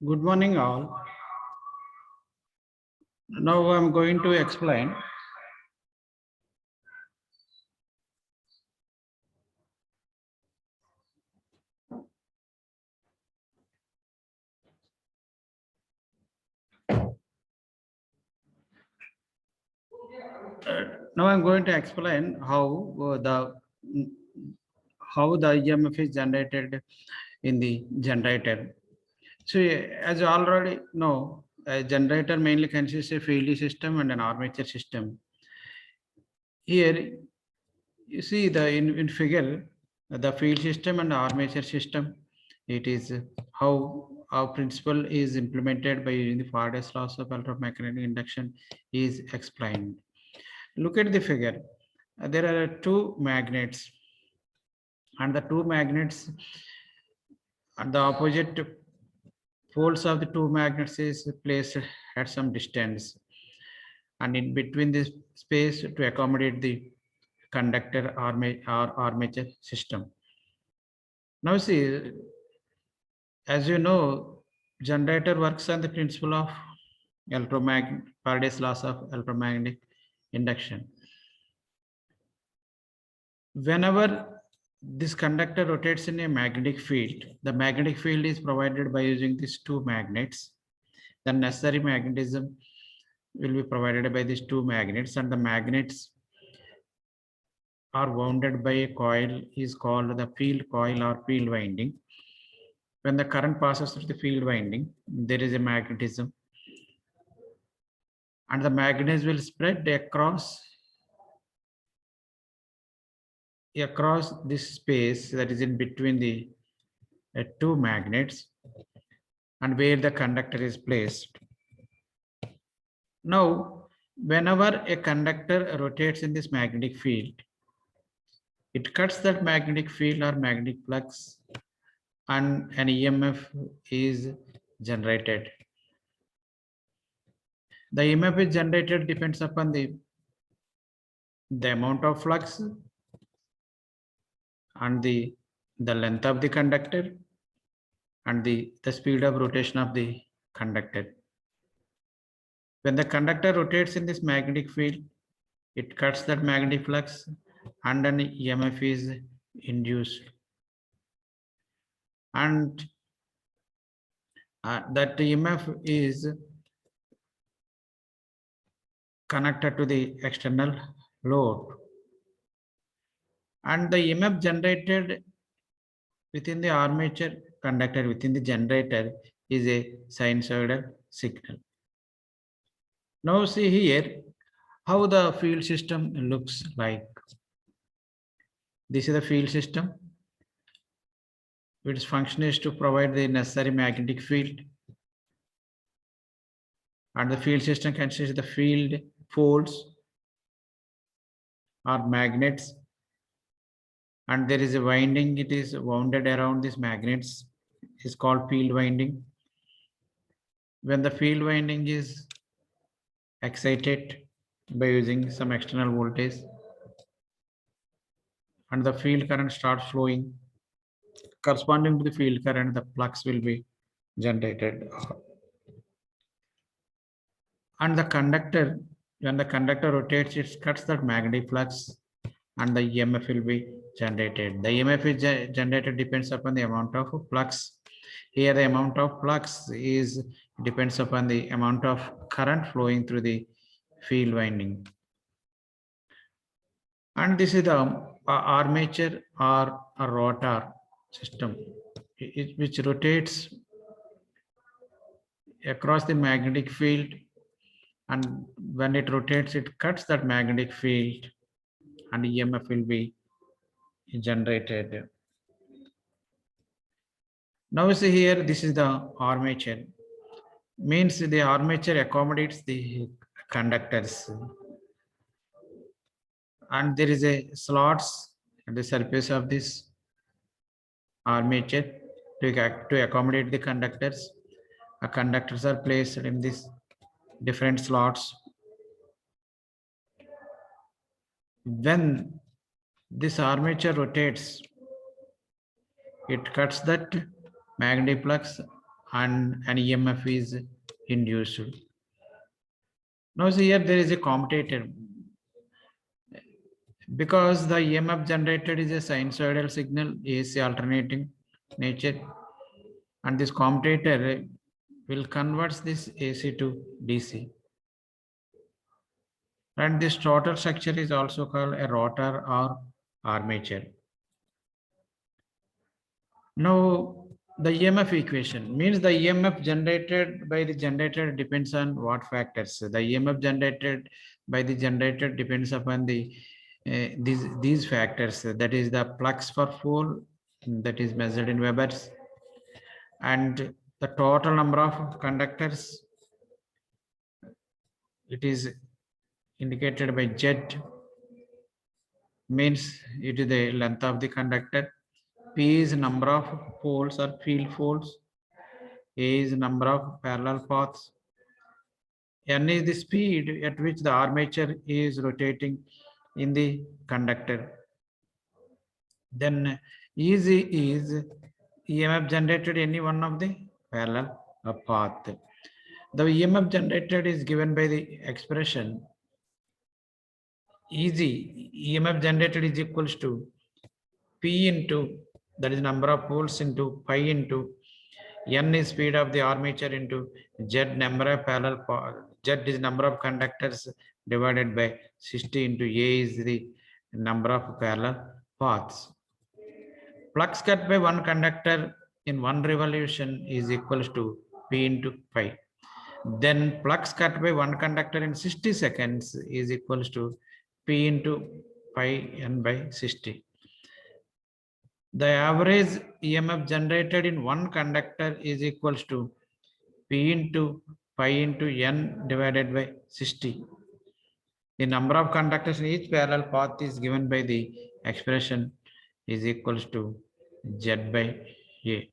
Good morning, all. Now I'm going to explain now I'm going to explain how the EMF is generated in the generator. So as you already know, a generator mainly consists of a field system and an armature system. Here you see in figure the field system and armature system. It is how our principle is implemented by using the Faraday's laws of electromagnetic induction is explained. Look at the figure. There are two magnets, and the two magnets at the opposite poles of the two magnets is placed at some distance, and in between this space to accommodate the conductor or armature system. Now see, as you know, generator works on the principle of Faraday's laws of electromagnetic induction. Whenever this conductor rotates in a magnetic field, the magnetic field is provided by using these two magnets. The necessary magnetism will be provided by these two magnets, and the magnets are wounded by a coil is called the field coil or field winding. When the current passes through the field winding, there is a magnetism, and the magnetism will spread across this space that is in between the two magnets and where the conductor is placed. Now, whenever a conductor rotates in this magnetic field, it cuts that magnetic field or magnetic flux, and an EMF is generated. The EMF is generated depends upon the amount of flux and the length of the conductor and the speed of rotation of the conductor. When the conductor rotates in this magnetic field, it cuts that magnetic flux and an EMF is induced. And that EMF is connected to the external load. And the EMF generated within the armature conductor within the generator is a sinusoidal signal. Now see here how the field system looks like. This is the field system. Its function is to provide the necessary magnetic field. And the field system consists of the field poles or magnets. And there is a winding, it is wounded around these magnets, is called field winding. When the field winding is excited by using some external voltage and the field current starts flowing, corresponding to the field current, the flux will be generated. And the conductor, when the conductor rotates, it cuts that magnetic flux and the EMF will be generated. The EMF is generated depends upon the amount of flux. Here the amount of flux is depends upon the amount of current flowing through the field winding. And this is the armature or a rotor system, which rotates across the magnetic field, and when it rotates, it cuts that magnetic field and EMF will be generated. Now see here, this is the armature. Means the armature accommodates the conductors, and there is a slots at the surface of this armature to accommodate the conductors. Conductors are placed in these different slots. When this armature rotates, it cuts that magnetic flux and an EMF is induced. Now see here there is a commutator. Because the EMF generated is a sinusoidal signal, AC alternating nature, and this commutator will convert this AC to DC. And this rotor structure is also called a rotor or armature. Now, the EMF equation means the EMF generated by the generator depends on what factors. The EMF generated by the generator depends upon the these factors. That is the flux per pole, that is measured in Webers, and the total number of conductors. It is indicated by Z, means it is the length of the conductor. P is number of poles or field poles. A is number of parallel paths. N is the speed at which the armature is rotating in the conductor. Then is EMF generated any one of the parallel path. The EMF generated is given by the expression EMF generated is equals to P into, that is number of poles, into pi into N is speed of the armature into Z number of parallel paths. Z is number of conductors divided by 60 into A is the number of parallel paths. Flux cut by one conductor in one revolution is equals to P into pi. Then flux cut by one conductor in 60 seconds is equals to P into pi N by 60. The average EMF generated in one conductor is equals to P into pi into N divided by 60. The number of conductors in each parallel path is given by the expression is equals to Z by A.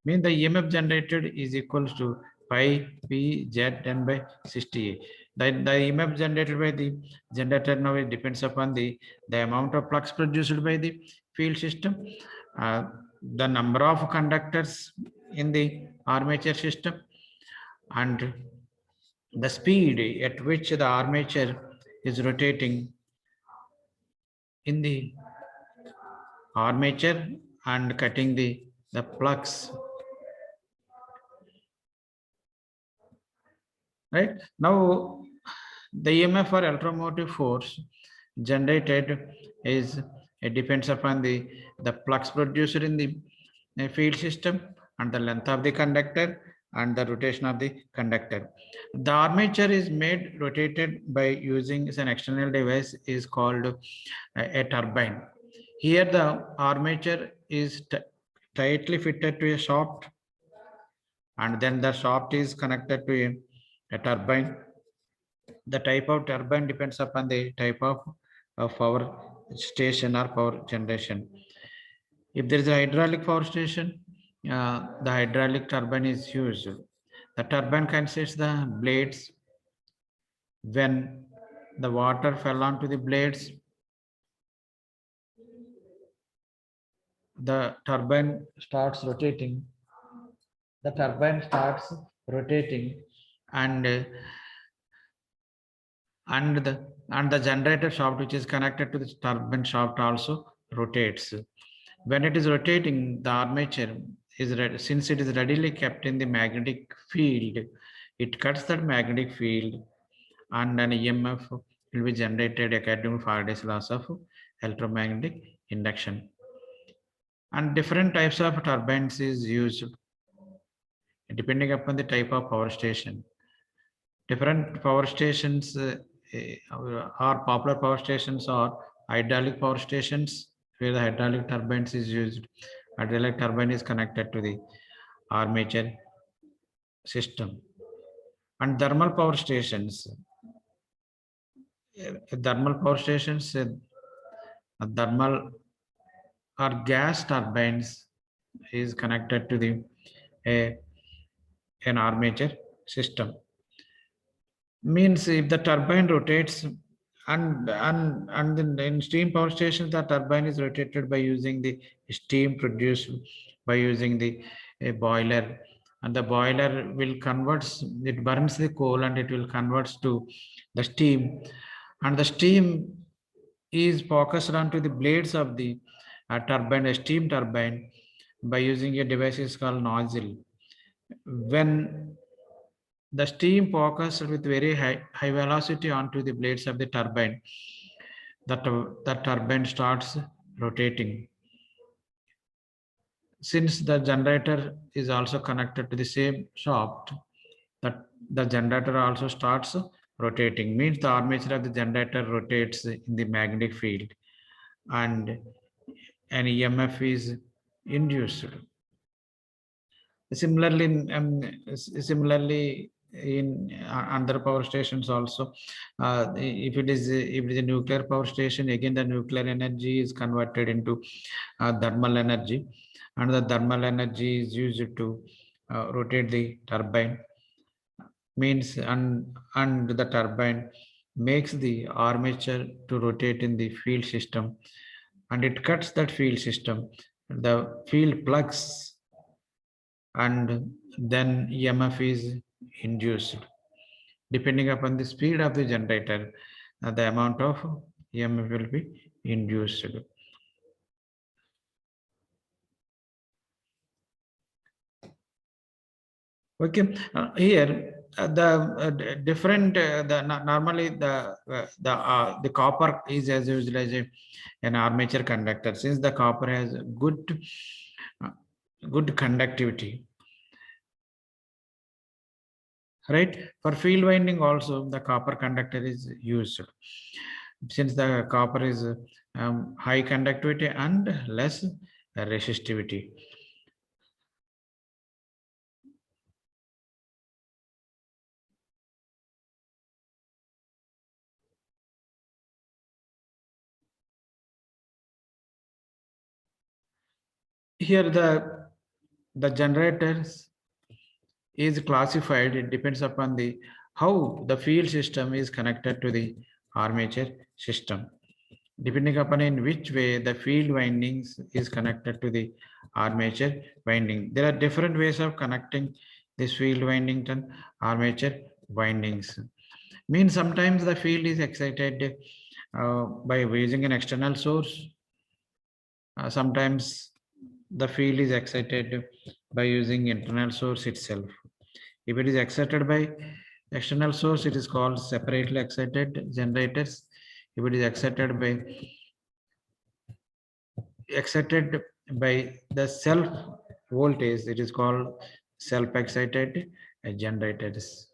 Means the EMF generated is equals to pi P Z N by 60A. The EMF generated by the generator now it depends upon the amount of flux produced by the field system, the number of conductors in the armature system, and the speed at which the armature is rotating in the armature and cutting the flux. Right now, the EMF for electromotive force generated is, it depends upon the flux produced in the field system and the length of the conductor and the rotation of the conductor. The armature is made rotated by using an external device is called a turbine. Here the armature is tightly fitted to a shaft, and then the shaft is connected to a turbine. The type of turbine depends upon the type of power station or power generation. If there is a hydraulic power station, the hydraulic turbine is used. The turbine consists the blades. When the water fell onto the blades, the turbine starts rotating. The turbine starts rotating, and the generator shaft, which is connected to the turbine shaft, also rotates. When it is rotating, the armature is since it is readily kept in the magnetic field, it cuts that magnetic field, and an EMF will be generated according to Faraday's laws of electromagnetic induction. And different types of turbines is used depending upon the type of power station. Different power stations are popular power stations or hydraulic power stations, where the hydraulic turbines is used. Hydraulic turbine is connected to the armature system. And thermal power stations. Thermal power stations, thermal or gas turbines is connected to the an armature system. Means if the turbine rotates, and in steam power stations, the turbine is rotated by using the steam produced by using the a boiler, and the boiler will converts, it burns the coal and it will converts to the steam, and the steam is focused onto the blades of the turbine, a steam turbine, by using a device is called nozzle. When the steam focused with very high velocity onto the blades of the turbine, the turbine starts rotating. Since the generator is also connected to the same shaft, that the generator also starts rotating, means the armature of the generator rotates in the magnetic field, and an EMF is induced. Similarly, in other power stations also, if it is a nuclear power station, again the nuclear energy is converted into thermal energy, and the thermal energy is used to rotate the turbine, means, and the turbine makes the armature to rotate in the field system, and it cuts that field system, the field plugs, and then EMF is induced. Depending upon the speed of the generator, the amount of EMF will be induced. Okay, here different normally the copper is as usual as an armature conductor, since the copper has uh, good conductivity. Right, for field winding also the copper conductor is used, since the copper is high conductivity and less resistivity. Here the generators is classified, it depends upon the how the field system is connected to the armature system. Depending upon in which way the field windings is connected to the armature winding. There are different ways of connecting this field winding to armature windings. Means sometimes the field is excited by using an external source. Sometimes the field is excited by using internal source itself. If it is excited by external source, it is called separately excited generators. If it is excited by the self voltage, it is called self excited generators.